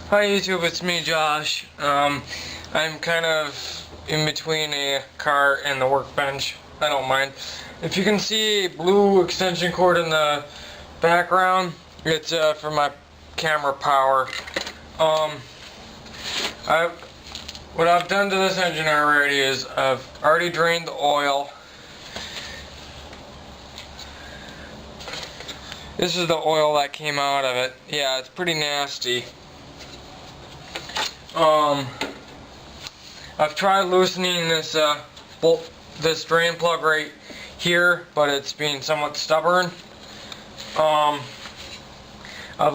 Hi YouTube, it's me Josh. I'm kind of in between a car and the workbench. I don't mind. If you can see a blue extension cord in the background, it's for my camera power. What I've done to this engine already is I've already drained the oil. This is the oil that came out of it. Yeah, it's pretty nasty. I've tried loosening this this drain plug right here, but it's being somewhat stubborn. I've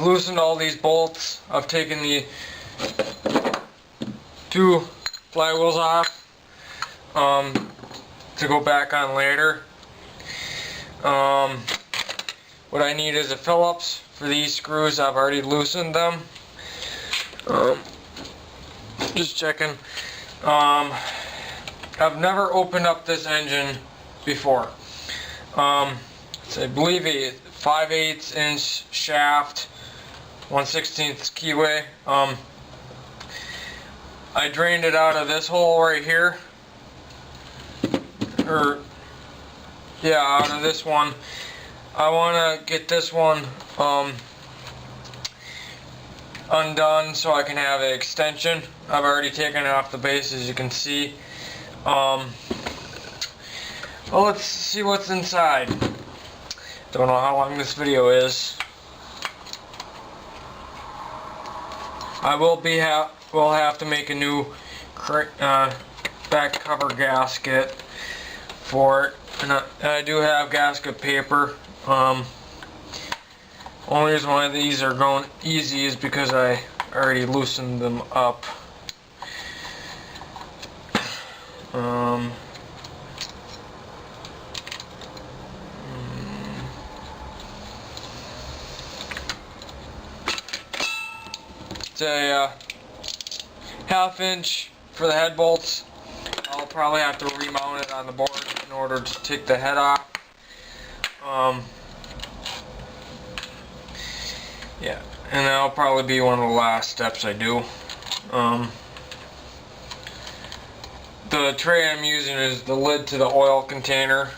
loosened all these bolts. I've taken the two flywheels off to go back on later. What I need is a Phillips for these screws. I've already loosened them. Just checking. I've never opened up this engine before. It's, I believe, a 5/8 inch shaft, 1/16 keyway. I drained it out of this hole right here. Out of this one. I want to get this one undone so I can have an extension. I've already taken it off the base, as you can see. Well, let's see what's inside. Don't know how long this video is. I will have to make a new back cover gasket for it, and I do have gasket paper. Only reason why these are going easy is because I already loosened them up. It's a 1/2 inch for the head bolts. I'll probably have to remount it on the board in order to take the head off. Yeah, and that'll probably be one of the last steps I do. The tray I'm using is the lid to the oil container.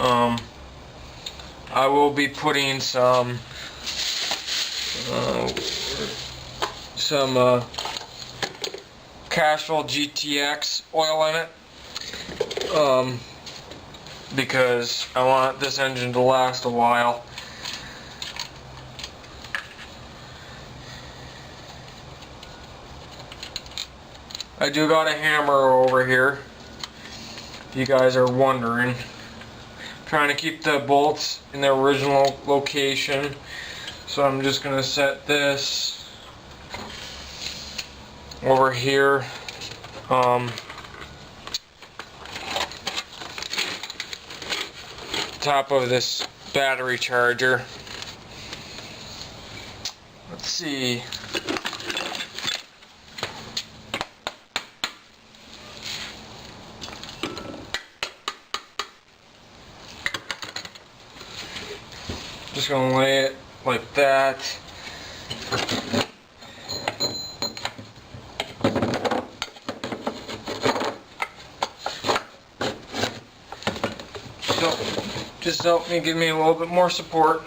I will be putting some Castrol GTX oil in it, because I want this engine to last a while. I do got a hammer over here, if you guys are wondering. Trying to keep the bolts in their original location, so I'm just going to set this over here. Top of this battery charger. Let's see. Just gonna lay it like that. So, just help me, give me a little bit more support.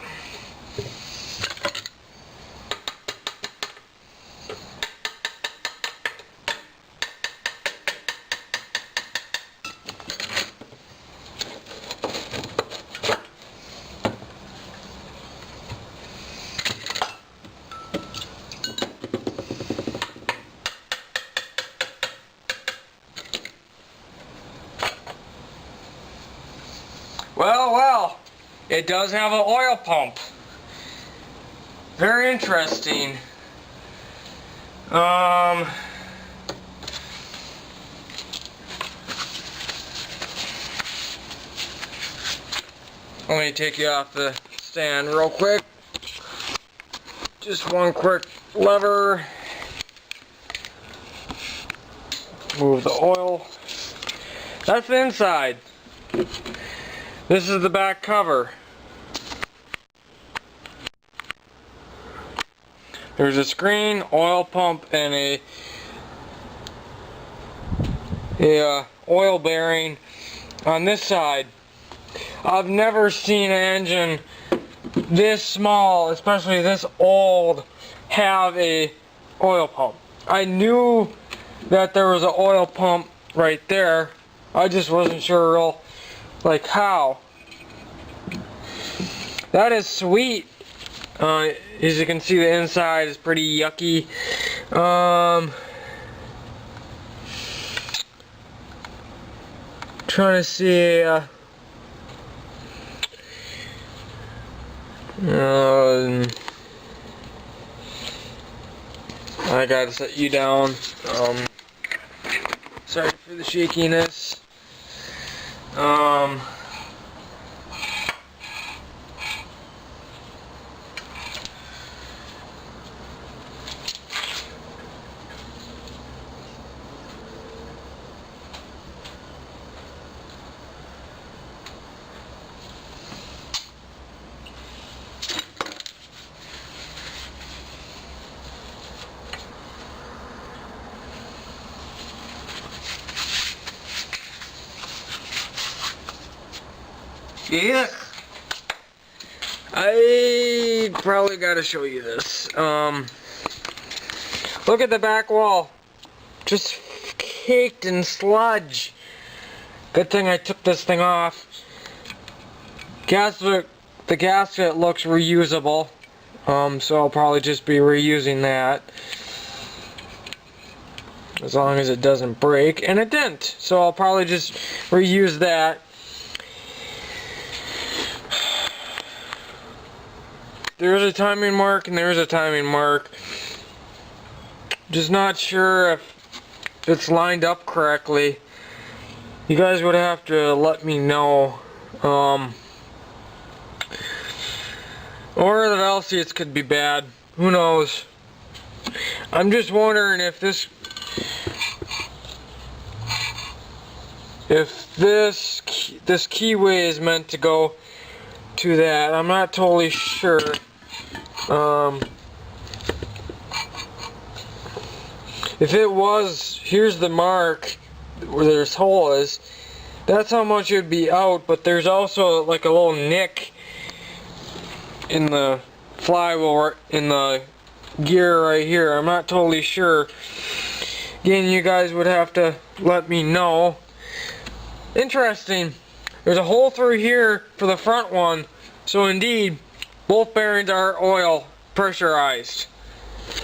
Well, it does have an oil pump. Very interesting. Let me take you off the stand real quick. Just one quick lever. Move the oil. That's the inside. This is the back cover. There's a screen, oil pump, and a oil bearing on this side. I've never seen an engine this small, especially this old, have a oil pump. I knew that there was an oil pump right there. I just wasn't sure like how. That is sweet. As you can see, the inside is pretty yucky. Trying to see. I gotta set you down. Sorry for the shakiness. Yeah, I probably gotta show you this. Look at the back wall, just caked in sludge. Good thing I took this thing off. The gasket looks reusable, so I'll probably just be reusing that. As long as it doesn't break, and it didn't, so I'll probably just reuse that. There's a timing mark and there's a timing mark. Just not sure if it's lined up correctly. You guys would have to let me know. Or the valve seats could be bad. Who knows? I'm just wondering if this keyway is meant to go to that. I'm not totally sure. If it was, here's the mark where this hole is. That's how much it would be out, but there's also like a little nick in the flywheel, in the gear right here. I'm not totally sure. Again, you guys would have to let me know. Interesting. There's a hole through here for the front one, so indeed both bearings are oil pressurized.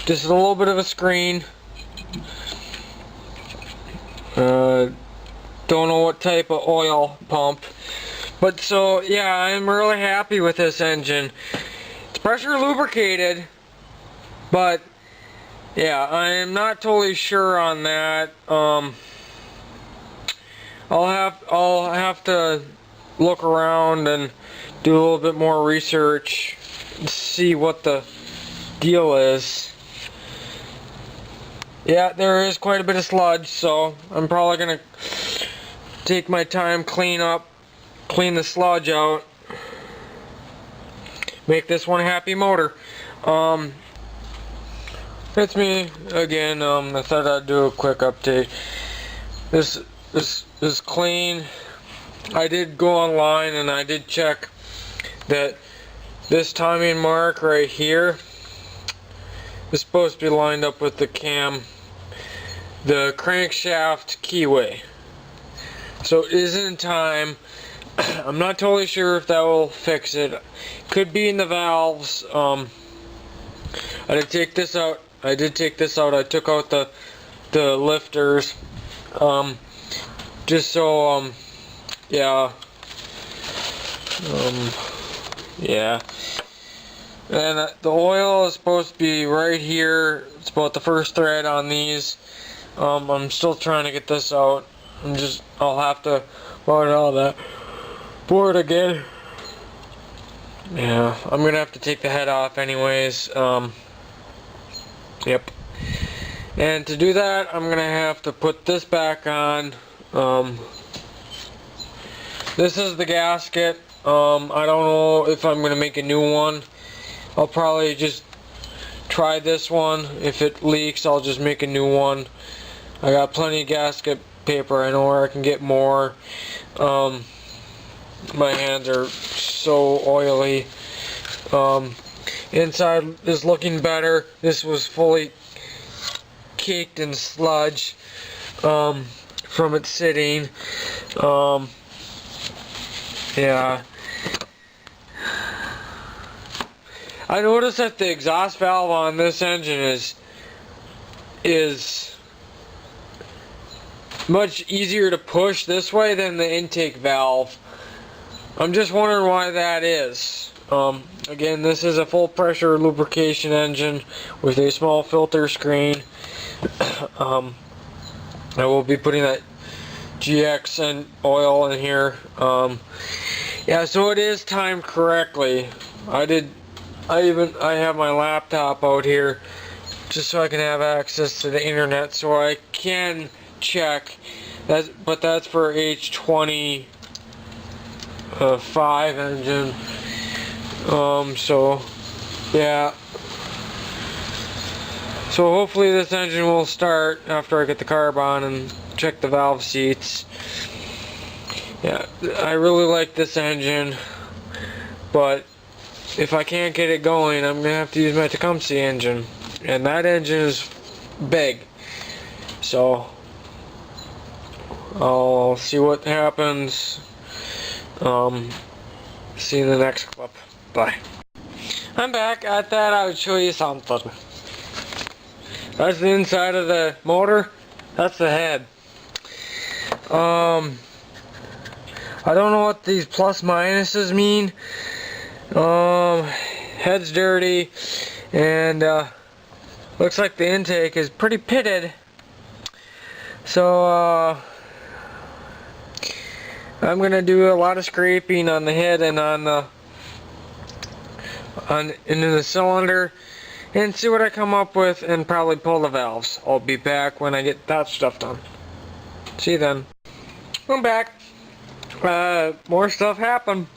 Just a little bit of a screen. Don't know what type of oil pump, but so yeah, I'm really happy with this engine. It's pressure lubricated, but yeah, I'm not totally sure on that. I'll have to look around and do a little bit more research and see what the deal is. Yeah, there is quite a bit of sludge, so I'm probably gonna take my time, clean the sludge out, make this one happy motor. It's me again. I thought I'd do a quick update. This is clean. I did go online and I did check that this timing mark right here is supposed to be lined up with the crankshaft keyway. So it is in time. I'm not totally sure if that will fix it. Could be in the valves. I did take this out. I took out the lifters. Just so yeah. Yeah. And the oil is supposed to be right here. It's about the first thread on these. I'm still trying to get this out. I'll have to wire all that board again. Yeah, I'm gonna have to take the head off anyways. Yep. And to do that, I'm gonna have to put this back on. This is the gasket. I don't know if I'm gonna make a new one. I'll probably just try this one. If it leaks, I'll just make a new one. I got plenty of gasket paper. I know where I can get more. My hands are so oily. Inside is looking better. This was fully caked in sludge from it sitting. Yeah. I noticed that the exhaust valve on this engine is much easier to push this way than the intake valve. I'm just wondering why that is. Again, this is a full pressure lubrication engine with a small filter screen. I will be putting that GX and oil in here. Yeah, so it is timed correctly. I have my laptop out here just so I can have access to the internet, so I can check that. But that's for H25 engine. So yeah. So hopefully this engine will start after I get the carb on and check the valve seats. Yeah, I really like this engine, but if I can't get it going, I'm gonna have to use my Tecumseh engine, and that engine is big. So I'll see what happens. See you in the next clip. Bye. I'm back. I thought I would show you something. That's the inside of the motor. That's the head. I don't know what these plus minuses mean. Head's dirty, and looks like the intake is pretty pitted. So I'm gonna do a lot of scraping on the head and into the cylinder and see what I come up with, and probably pull the valves. I'll be back when I get that stuff done. See you then. I'm back. More stuff happened.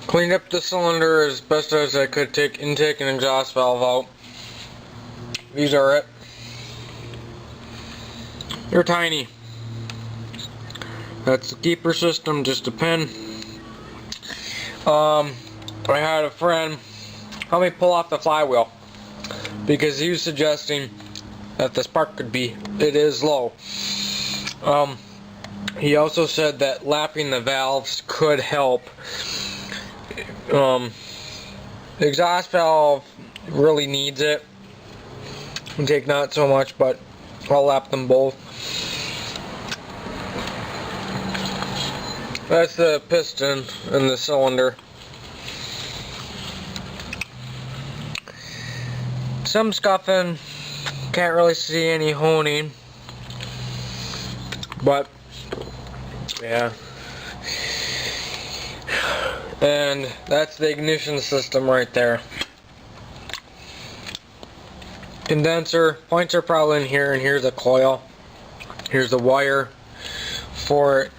Cleaned up the cylinder as best as I could, take intake and exhaust valve out. These are it. They're tiny. That's the keeper system, just a pin. I had a friend help me pull off the flywheel because he was suggesting that the spark it is low. He also said that lapping the valves could help. The exhaust valve really needs it. Intake not so much, but I'll lap them both. That's the piston and the cylinder. Some scuffing, can't really see any honing, but yeah. And that's the ignition system right there. Condenser points are probably in here, and here's a coil. Here's the wire for it.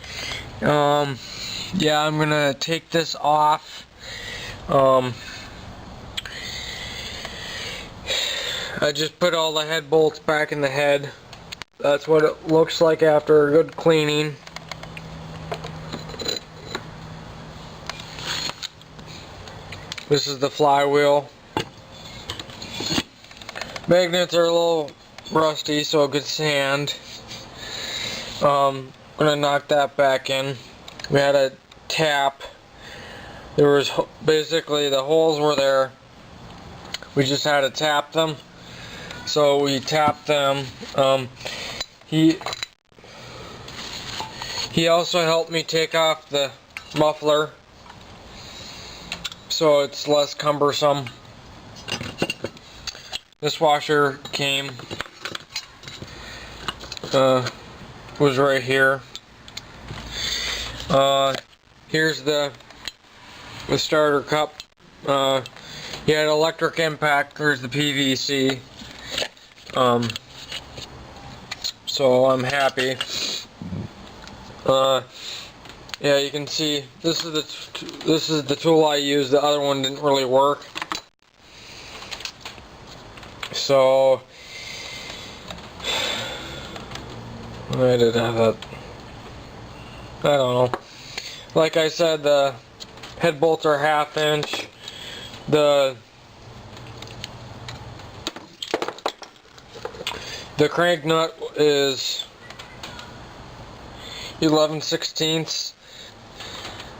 Yeah, I'm gonna take this off. I just put all the head bolts back in the head. That's what it looks like after a good cleaning. This is the flywheel. Magnets are a little rusty, so a good sand. I'm gonna knock that back in. We had a tap. There was basically the holes were there. We just had to tap them. So we tapped them. He also helped me take off the muffler so it's less cumbersome. This washer came, was right here. Here's the starter cup. He had electric impact. There's the PVC. So I'm happy. Yeah, you can see this is the tool I used. The other one didn't really work. So I did have that. I don't know. Like I said, the head bolts are 1/2 inch. The crank nut is 11/16.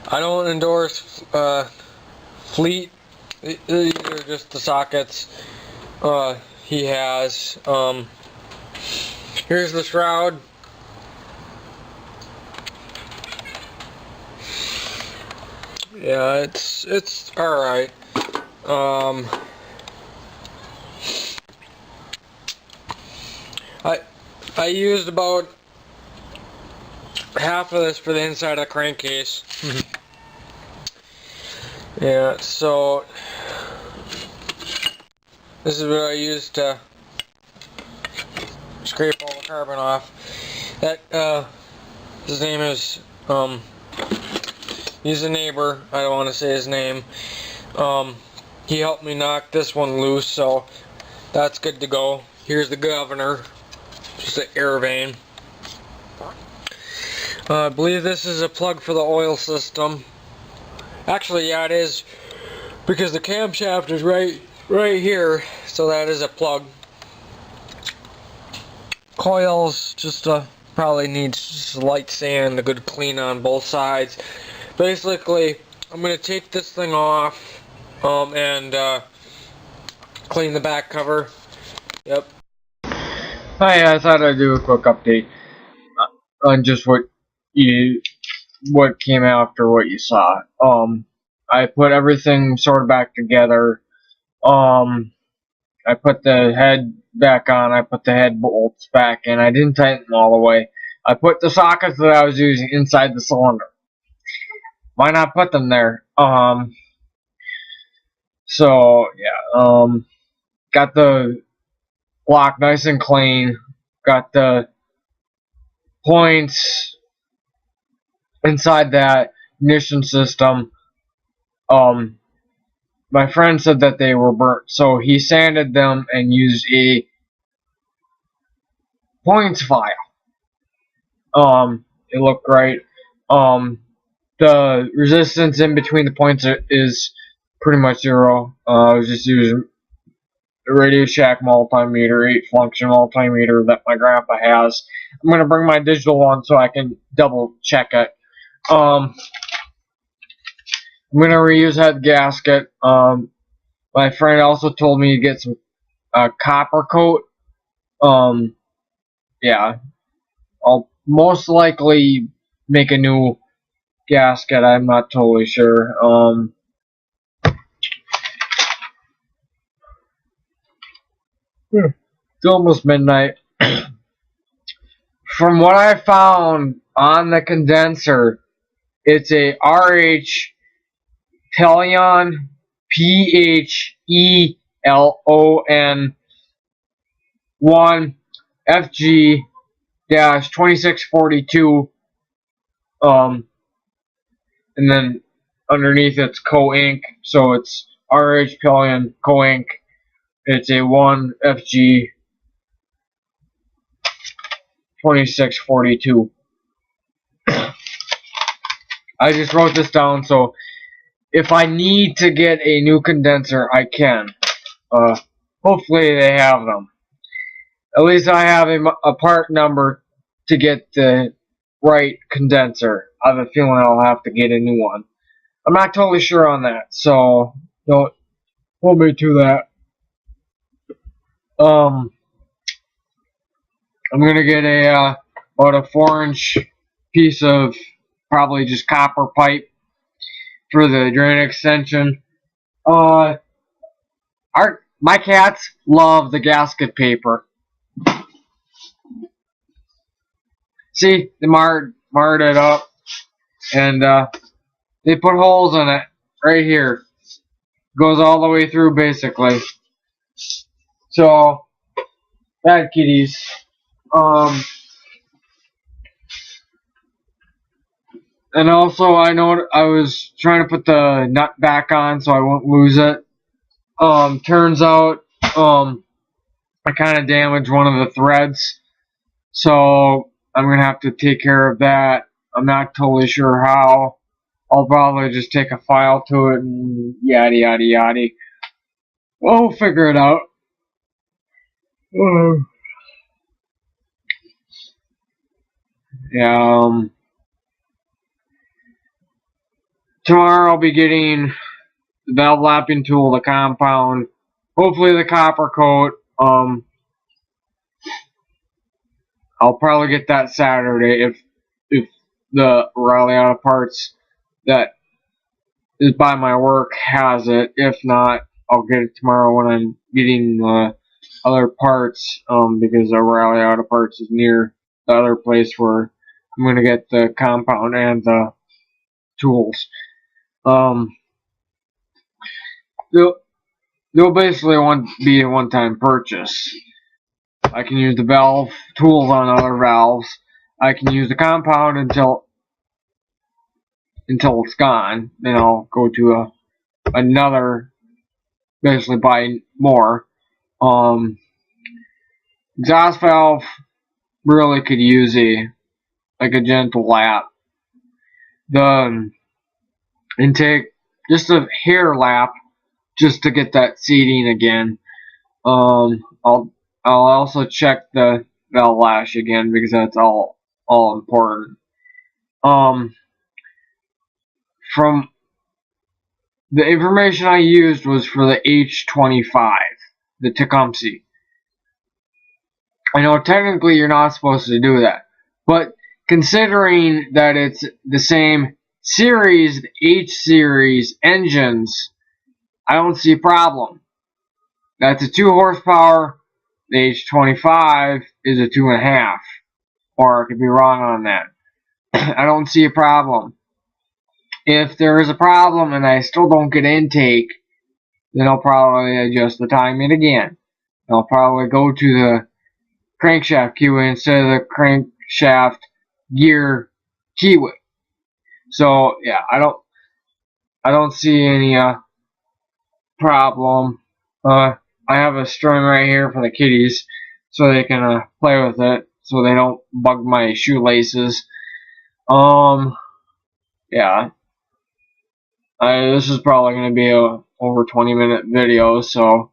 I don't endorse fleet. These are just the sockets he has. Here's the shroud. Yeah, it's all right. I used about half of this for the inside of the crankcase. Yeah, so this is what I used to scrape all the carbon off. That his name is he's a neighbor. I don't want to say his name. He helped me knock this one loose, so that's good to go. Here's the governor, just an air vane. I believe this is a plug for the oil system. Actually, yeah, it is, because the camshaft is right here, so that is a plug. Coils just probably needs just a light sand, a good clean on both sides. Basically, I'm gonna take this thing off and clean the back cover. Yep. Hi, I thought I'd do a quick update on just what came after what you saw. I put everything sort of back together. I put the head back on. I put the head bolts back in. I didn't tighten them all the way. I put the sockets that I was using inside the cylinder. Why not put them there? So yeah. Got the block nice and clean. Got the points inside that ignition system. My friend said that they were burnt, so he sanded them and used a points file. It looked great. The resistance in between the points is pretty much 0. I was just using a Radio Shack multimeter, 8-function multimeter that my grandpa has. I'm gonna bring my digital one so I can double check it. I'm gonna reuse that gasket. My friend also told me to get some copper coat. Yeah, I'll most likely make a new gasket. I'm not totally sure. It's almost midnight. From what I found on the condenser, it's a RH Pelion, PHELON 1 FG-2642. And then underneath it's Co-Inc. So it's RH Pelion Co-Inc. It's a 1 FG 2642. I just wrote this down, so if I need to get a new condenser, I can. Hopefully they have them. At least I have a part number to get the right condenser. I have a feeling I'll have to get a new one. I'm not totally sure on that, so don't hold me to that. I'm gonna get about a 4-inch piece of probably just copper pipe for the drain extension. My cats love the gasket paper. See, they marred it up, and they put holes in it right here. Goes all the way through, basically. So, bad kitties. And also, I know I was trying to put the nut back on so I won't lose it. Turns out, I kind of damaged one of the threads, so I'm going to have to take care of that. I'm not totally sure how. I'll probably just take a file to it and yada yada yada. We'll figure it out. Yeah, tomorrow I'll be getting the valve lapping tool, the compound, hopefully the copper coat. I'll probably get that Saturday if the Raleigh Auto Parts that is by my work has it. If not, I'll get it tomorrow when I'm getting the other parts, because the Raleigh Auto Parts is near the other place where I'm gonna get the compound and the tools. They'll basically be a one-time purchase. I can use the valve tools on other valves. I can use the compound until it's gone. Then I'll go to another, basically buy more. Exhaust valve really could use a gentle lap. The intake, just a hair lap, just to get that seating again. I'll also check the valve lash again because that's all important. From the information I used was for the H25, the Tecumseh. I know technically you're not supposed to do that, but considering that it's the same series, the H series engines, I don't see a problem. That's a 2 horsepower. The H25 is a 2.5, or I could be wrong on that. I don't see a problem. If there is a problem and I still don't get intake, then I'll probably adjust the timing again. I'll probably go to the crankshaft keyway instead of the crankshaft gear keyway. So yeah, I don't see any problem. I have a string right here for the kitties, so they can play with it, so they don't bug my shoelaces. Yeah. This is probably going to be a over 20-minute video, so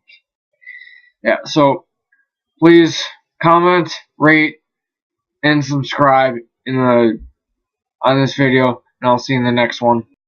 yeah. So please comment, rate, and subscribe on this video, and I'll see you in the next one.